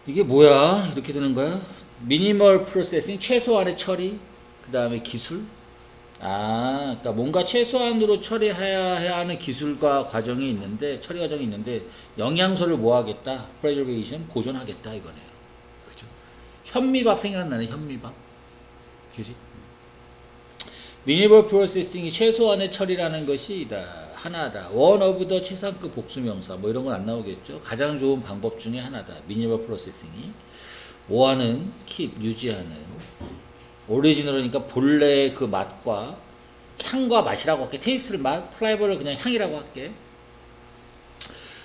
이게 뭐야? 이렇게 되는 거야? 미니멀 프로세싱, 최소한의 처리, 그 다음에 기술. 그러니까 뭔가 최소한으로 처리해야 하는 기술과 과정이 있는데, 처리 과정이 있는데, 영양소를 뭐 하겠다? preservation, 보존하겠다, 이거네요. 그죠? 현미밥 생각나네, 현미밥. 그지? 미니멀 프로세싱이 최소한의 처리라는 것이 하나다. 원 오브 더 최상급 복수명사 뭐 이런 건 안 나오겠죠. 가장 좋은 방법 중에 하나다. 미니멀 프로세싱이 뭐하는 킵 유지하는 오리지널이니까 본래의 그 맛과 향과 맛이라고 할게. 테이스트를 맛, 플레이버를 그냥 향이라고 할게.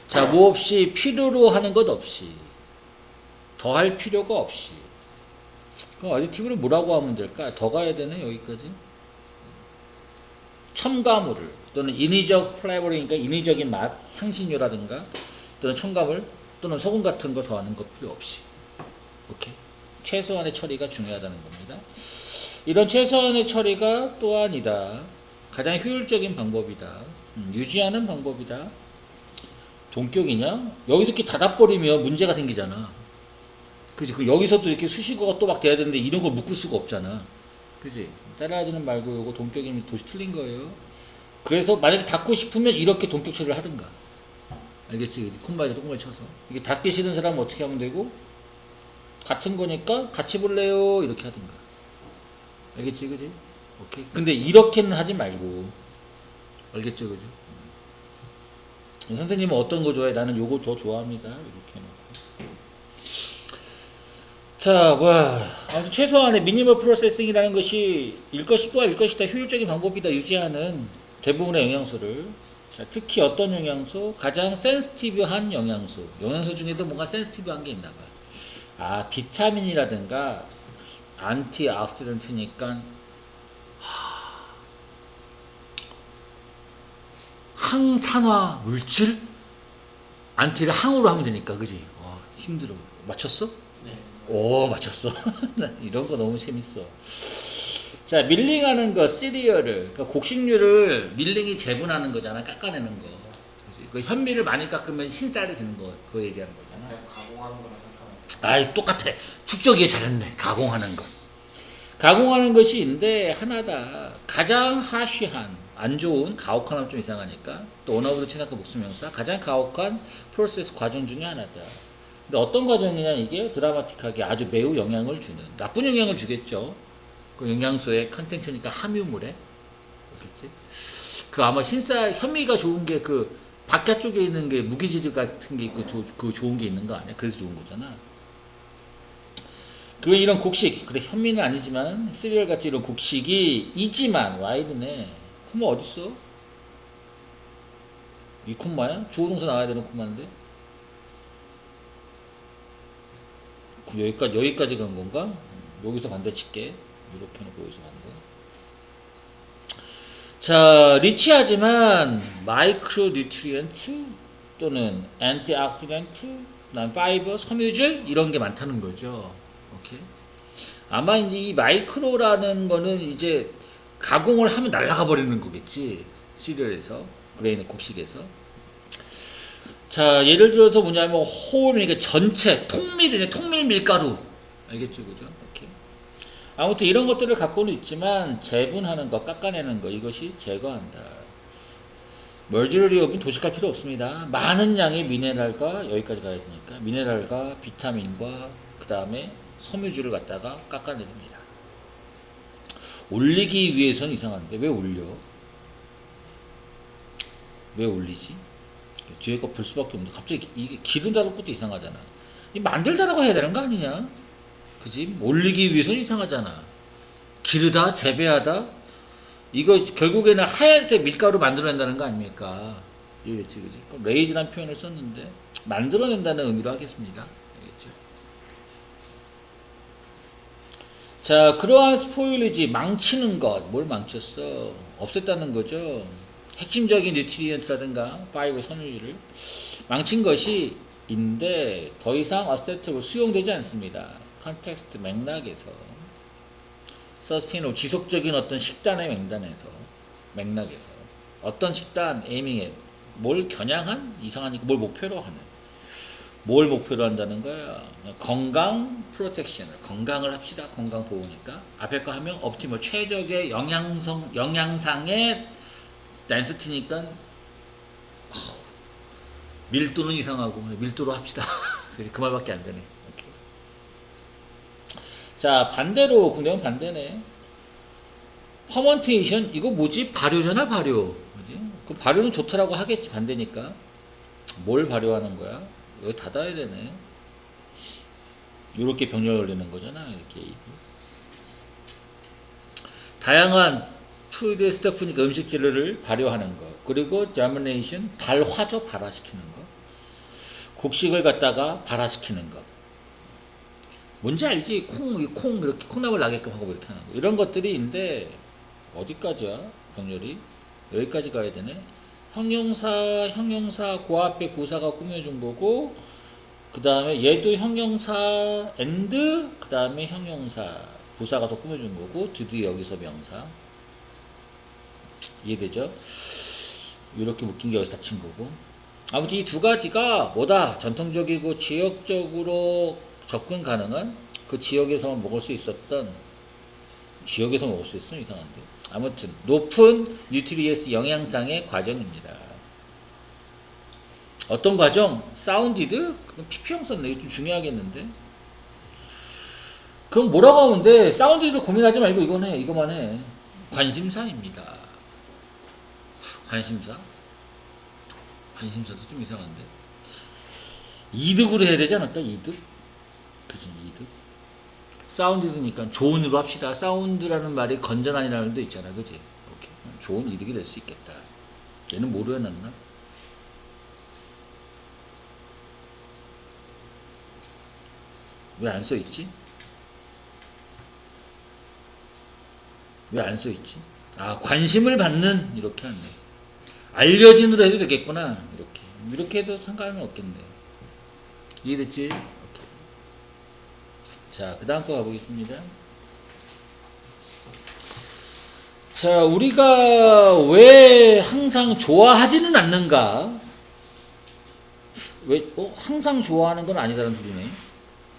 자, 뭐 없이 필요로 하는 것 없이 더할 필요가 없이. 그럼 어디티브를 뭐라고 하면 될까? 더 가야 되네 여기까지. 첨가물을 또는 인위적 플레이버링이니까 인위적인 맛, 향신료라든가 또는 첨가물 또는 소금 같은 거 더하는 것 필요 없이. 오케이. 최소한의 처리가 중요하다는 겁니다. 이런 최소한의 처리가 또한이다. 가장 효율적인 방법이다. 유지하는 방법이다. 동격이냐? 여기서 이렇게 닫아버리면 문제가 생기잖아. 그치? 그 여기서도 이렇게 수식어가 또 막 돼야 되는데 이런 걸 묶을 수가 없잖아. 그치? 따라하지는 말고 요거 동격이면 도시 틀린 거예요. 그래서 만약에 닫고 싶으면 이렇게 동격 처리를 하든가. 알겠지? 콤바이드 똥을 쳐서. 이게 닫기 싫은 사람은 어떻게 하면 되고? 같은 거니까 같이 볼래요? 이렇게 하든가. 알겠지? 그지? 오케이. 근데 이렇게는 하지 말고. 알겠죠? 그죠? 선생님은 어떤 거 좋아해? 나는 요거 더 좋아합니다. 이렇게 해놓고. 자, 아무튼 최소한의 미니멀 프로세싱이라는 것이 일 것이 더 효율적인 방법이다. 유지하는 대부분의 영양소를. 자, 특히 어떤 영양소? 가장 센시티브한 영양소. 영양소 중에도 뭔가 센시티브한 게 있나 봐요. 비타민이라든가 안티옥시던트니까 항산화 물질? 안티를 항으로 하면 되니까, 그지? 힘들어. 맞췄어? 네. 오, 맞췄어. 이런 거 너무 재밌어. 자, 밀링하는 거, 시리얼을, 그러니까 곡식류를 밀링이 재분하는 거잖아, 깎아내는 거. 그치? 그 현미를 많이 깎으면 흰쌀이 되는 거, 그거 얘기하는 거잖아. 가공하는 거라 생각하면 아이, 똑같아. 축적이 잘했네. 가공하는 거. 가공하는 것이 있는데, 하나다. 가장 하쉬한, 안 좋은, 가혹한 좀 이상하니까. 또 원어브도 친하고 목수명사. 가장 가혹한 프로세스 과정 중에 하나다. 근데 어떤 과정이냐, 이게 드라마틱하게 아주 매우 영향을 주는. 나쁜 영향을 주겠죠. 그 영양소의 컨텐츠니까 함유물에. 그렇겠지? 그 아마 흰쌀, 현미가 좋은 게 그 바깥쪽에 있는 게 무기질 같은 게 있고 그 좋은 게 있는 거 아니야? 그래서 좋은 거잖아. 그리고 이런 곡식, 그래 현미는 아니지만 시리얼 같이 이런 곡식이 이지만 와이드네. 콤마 어딨어? 이 콤마야? 주어동사 나와야 되는 콤마인데? 여기까지 간 건가? 여기서 반대 칠게. 이렇게 해놓고 여기서 반대. 자, 리치하지만 마이크로 뉴트리언트 또는 안티옥시던트, 그다음 파이버, 섬유질 이런 게 많다는 거죠. 오케이. 아마 이제 이 마이크로라는 거는 이제 가공을 하면 날아가 버리는 거겠지. 시리얼에서, 그레인 곡식에서. 자, 예를 들어서 뭐냐면 홀, 그러니까 전체 통밀이네. 통밀 밀가루. 알겠죠, 그죠? 오케이. 아무튼 이런 것들을 갖고는 있지만 재분하는 거, 깎아내는 거 이것이 제거한다. 멀쥬리업은 도식할 필요 없습니다. 많은 양의 미네랄과 여기까지 가야 되니까 미네랄과 비타민과 그 다음에 섬유질을 갖다가 깎아내립니다. 올리기 위해서는 이상한데 왜 올려? 왜 올리지? 뒤에 거 볼 수밖에 없는데 갑자기 이게 기른다는 것도 이상하잖아. 이 만들다라고 해야 되는 거 아니냐? 그지? 올리기 위해서는 이상하잖아. 기르다, 재배하다. 이거 결국에는 하얀색 밀가루 만들어낸다는 거 아닙니까? 이랬지, 그지? 레이즈라는 표현을 썼는데 만들어낸다는 의미로 하겠습니다. 알겠죠? 자, 그러한 스포일리지, 망치는 것, 뭘 망쳤어? 없앴다는 거죠. 핵심적인 뉴트리언트라든가 파이버 섬유질을 망친 것이 인데 더 이상 어세트로 수용되지 않습니다. 컨텍스트 맥락에서 서스테이너블 지속적인 어떤 식단의 맥락에서 어떤 식단 에이밍에 뭘 겨냥한 이상하니까 뭘 목표로 하는 뭘 목표로 한다는 거야? 건강 프로텍션을, 건강을 합시다. 건강 보호니까 앞에 거 하면 옵티멀 최적의 영양상의 덴시티니까 밀도는 이상하고 밀도로 합시다. 그 말밖에 안 되네. 오케이. 자, 반대로 그냥 반대네. 퍼먼테이션 이거 뭐지? 발효잖아, 발효. 뭐지? 그 발효는 좋더라고 하겠지, 반대니까. 뭘 발효하는 거야? 여기 닫아야 되네. 이렇게 병렬 걸리는 거잖아. 이렇게 다양한 푸드 스태프니까 음식 재료를 발효하는 거. 그리고 자미네이션 발화죠, 발화시키는 거. 곡식을 갖다가 발화시키는 거. 뭔지 알지? 콩 이렇게 콩나물 나게끔 하고 이렇게 하는 거. 이런 것들이 있는데 어디까지야? 병렬이 여기까지 가야 되네. 형용사 그 앞에 부사가 꾸며준 거고, 그 다음에 얘도 형용사 and 그 다음에 형용사 부사가 더 꾸며준 거고, 드디어 여기서 명사. 이해되죠? 이렇게 묶인 게 여기서 닫힌 거고. 아무튼 이 두 가지가 뭐다? 전통적이고 지역적으로 접근 가능한 그 지역에서만 먹을 수 있었던, 지역에서 먹을 수 있으면 이상한데. 아무튼 높은 뉴트리에스 영양상의 과정입니다. 어떤 과정? 사운디드? 그건 PP형 썼네. 이거 좀 중요하겠는데. 그럼 뭐라고 하면 돼? 사운디드 고민하지 말고 이건 해. 이거만 해. 관심사입니다. 관심사? 관심사도 좀 이상한데. 이득으로 해야 되지 않을까? 이득? 그치, 이득. 사운드니까 좋은으로 합시다. 사운드라는 말이 건전한이라는 말도 있잖아. 그치? 오케이. 좋은 이득이 될 수 있겠다. 얘는 뭐로 해놨나? 왜 안 써있지? 왜 안 써있지? 아, 관심을 받는, 이렇게 하네. 알려진으로 해도 되겠구나. 이렇게 해도 상관은 없겠네. 이해됐지? 오케이. 자, 그 다음 거 가보겠습니다. 자, 우리가 왜 항상 좋아하지는 않는가? 왜, 항상 좋아하는 건 아니다라는 소리네.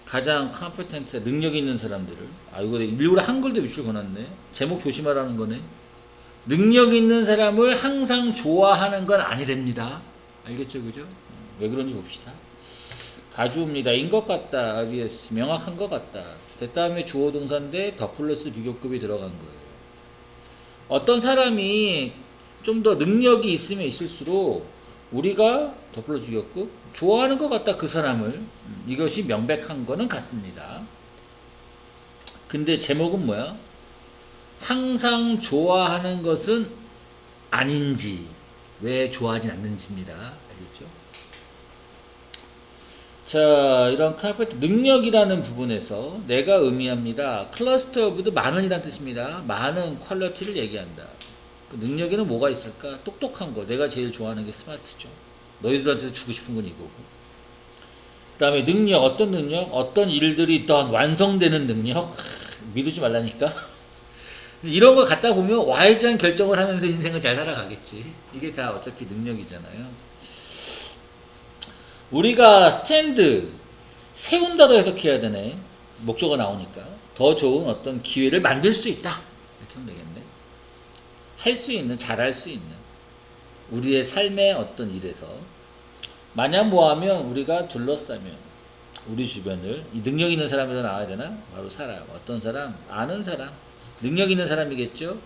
가장 컴피텐트, 능력이 있는 사람들을. 아, 이거 일부러 한글도 밑줄 그어놨네. 제목 조심하라는 거네. 능력 있는 사람을 항상 좋아하는 건 아니랍니다. 알겠죠, 그죠? 왜 그런지 봅시다. 가주입니다. 인 것 같다. obvious. 명확한 것 같다. 다음에 주어 동사인데 더 플러스 비교급이 들어간 거예요. 어떤 사람이 좀 더 능력이 있으면 있을수록 우리가 더 플러스 비교급 좋아하는 것 같다. 그 사람을. 이것이 명백한 거는 같습니다. 근데 제목은 뭐야? 항상 좋아하는 것은 아닌지, 왜 좋아하진 않는지입니다. 알겠죠? 자, 이런 카페트 능력이라는 부분에서 내가 의미합니다. 클러스터 오브도 많은이란 뜻입니다. 많은 퀄리티를 얘기한다. 그 능력에는 뭐가 있을까? 똑똑한 거. 내가 제일 좋아하는 게 스마트죠. 너희들한테 주고 싶은 건 이거고. 그 다음에 능력, 어떤 능력? 어떤 일들이 있던 완성되는 능력? 미루지 말라니까. 이런 걸 갖다 보면 와이즈한 결정을 하면서 인생을 잘 살아가겠지. 이게 다 어차피 능력이잖아요. 우리가 스탠드, 세운다로 해석해야 되네. 목적어 나오니까. 더 좋은 어떤 기회를 만들 수 있다. 이렇게 하면 되겠네. 할 수 있는, 잘할 수 있는. 우리의 삶의 어떤 일에서. 만약 뭐하면 우리가 둘러싸면 우리 주변을, 이 능력 있는 사람으로 나와야 되나? 바로 사람. 어떤 사람? 아는 사람. 능력 있는 사람이겠죠.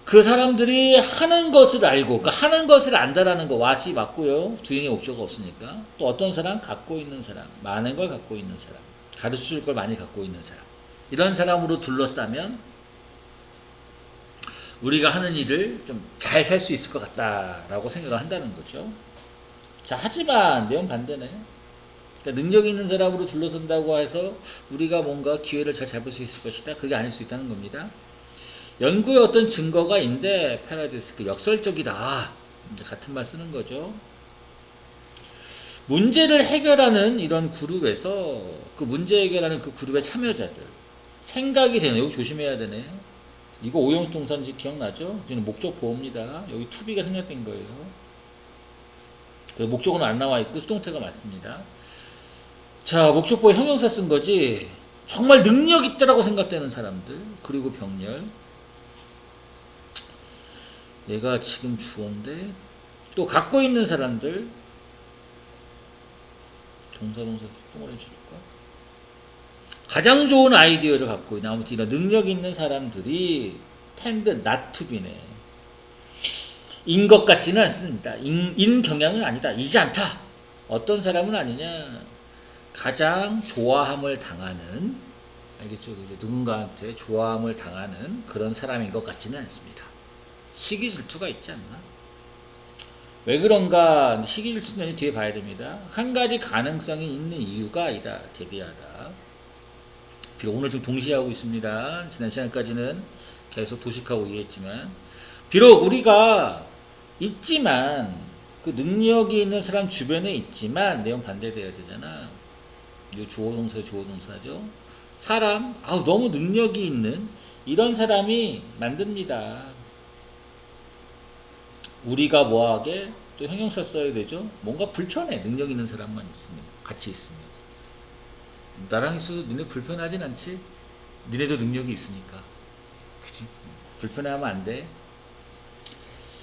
그 사람들이 하는 것을 알고, 그러니까 하는 것을 안다라는 거 왓이 맞고요. 주인의 목적가 없으니까. 또 어떤 사람? 갖고 있는 사람, 많은 걸 갖고 있는 사람, 가르쳐줄 걸 많이 갖고 있는 사람. 이런 사람으로 둘러싸면 우리가 하는 일을 좀 잘 살 수 있을 것 같다라고 생각을 한다는 거죠. 자, 하지만 내용 반대네. 그러니까 능력 있는 사람으로 둘러선다고 해서 우리가 뭔가 기회를 잘 잡을 수 있을 것이다. 그게 아닐 수 있다는 겁니다. 연구에 어떤 증거가 있는데 패러디스, 그 역설적이다. 이제 같은 말 쓰는 거죠. 문제를 해결하는 이런 그룹에서 그 문제 해결하는 그 그룹의 참여자들 생각이 되네. 여기 조심해야 되네. 이거 오형식 동사인지 기억나죠? 이제는 목적 보호입니다. 여기 to be가 생략된 거예요. 그 목적어는 안 나와 있고 수동태가 맞습니다. 자, 목적보에 형용사 쓴 거지. 정말 능력 있다라고 생각되는 사람들, 그리고 병렬. 얘가 지금 주어인데 또 갖고 있는 사람들, 동사 똥을 해줄까? 가장 좋은 아이디어를 갖고 있는, 아무튼 이런 능력 있는 사람들이 tend not to be네. 인 것 같지는 않습니다. 인 경향은 아니다. 이지 않다. 어떤 사람은 아니냐? 가장 좋아함을 당하는, 알겠죠? 누군가한테 좋아함을 당하는 그런 사람인 것 같지는 않습니다. 시기 질투가 있지 않나? 왜 그런가? 시기 질투는 뒤에 봐야 됩니다. 한 가지 가능성이 있는 이유가 아니다. 대비하다. 비록 오늘 좀 동시하고 있습니다. 지난 시간까지는 계속 도식하고 이해했지만, 비록 우리가 있지만, 그 능력이 있는 사람 주변에 있지만, 내용 반대돼야 되잖아. 이 주어동사죠. 사람, 너무 능력이 있는 이런 사람이 만듭니다. 우리가 뭐하게 또 형용사 써야 되죠. 뭔가 불편해. 능력 있는 사람만 있으면, 같이 있으면. 나랑 있어서 니네 불편하진 않지? 니네도 능력이 있으니까. 그치? 불편해하면 안 돼.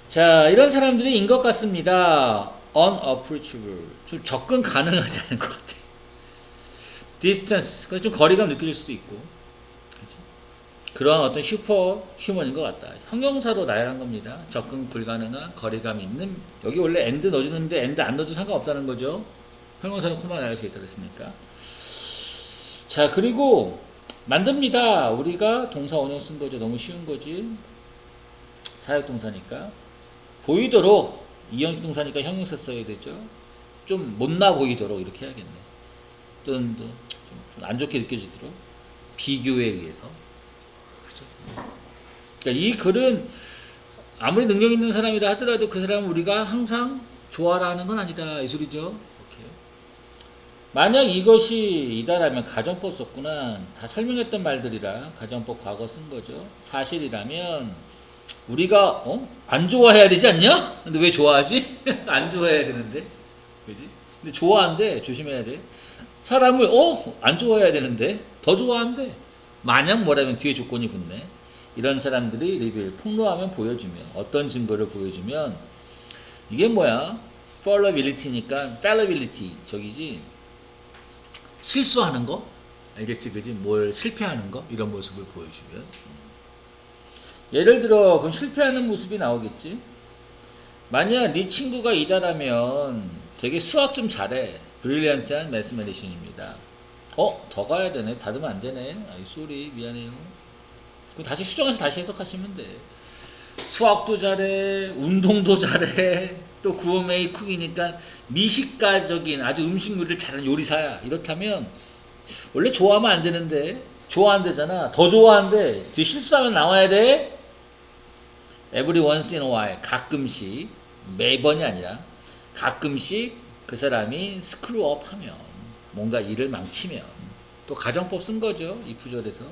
자, 이런 사람들이 인 것 같습니다. unapproachable. 좀 접근 가능하지 않은 것 같아. distance. 그래서 좀 거리감 느껴질 수도 있고. 그치? 그런 어떤 슈퍼 휴먼인 것 같다. 형용사로 나열한 겁니다. 접근 불가능한 거리감 있는. 여기 원래 and 넣어주는데 and 안 넣어도 상관없다는 거죠. 형용사는 코마 나열되어 있다 그랬으니까. 자, 그리고 만듭니다. 우리가 동사 원형 쓴 거죠. 너무 쉬운 거지. 사역동사니까. 보이도록, 이형식 동사니까 형용사 써야 되죠. 좀 못나 보이도록 이렇게 해야겠네. 또는 좀 안 좋게 느껴지도록. 비교에 의해서. 그죠? 그러니까 이 글은 아무리 능력 있는 사람이라 하더라도 그 사람은 우리가 항상 좋아라 하는 건 아니다. 이 소리죠. 만약 이것이 이다라면 가정법 썼구나. 다 설명했던 말들이라 가정법 과거 쓴 거죠. 사실이라면 우리가 안 좋아해야 되지 않냐? 근데 왜 좋아하지? 안 좋아해야 되는데. 그지? 근데 좋아한대. 조심해야 돼. 사람을 안 좋아해야 되는데 더 좋아한대. 만약 뭐라면 뒤에 조건이 붙네. 이런 사람들이 리빌 폭로하면 보여주면, 어떤 증거를 보여주면, 이게 뭐야? fallibility니까 fallibility 저기지. 실수하는 거? 알겠지? 그지? 뭘 실패하는 거? 이런 모습을 보여주면. 예를 들어, 그럼 실패하는 모습이 나오겠지? 만약 네 친구가 이다라면 되게 수학 좀 잘해. 브릴리언트한 매스메리션입니다. 더 가야 되네. 닫으면 안 되네. 아이, 쏘리. 미안해요. 그럼 다시 수정해서 다시 해석하시면 돼. 수학도 잘해. 운동도 잘해. 또 구워메이 쿡이니까 미식가적인 아주 음식 요리를 잘하는 요리사야. 이렇다면 원래 좋아하면 안 되는데 좋아한대잖아. 더 좋아한대. 뒤에 실수하면 나와야 돼. Every once in a while. 가끔씩. 매번이 아니라 가끔씩 그 사람이 스크루업 하면, 뭔가 일을 망치면, 또 가정법 쓴 거죠. 이 구절에서.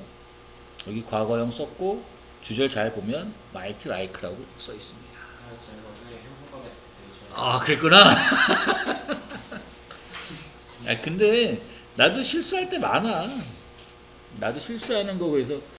여기 과거형 썼고 주절 잘 보면 might like라고 써 있습니다. 그랬구나. 근데 나도 실수할 때 많아. 나도 실수하는 거. 그래서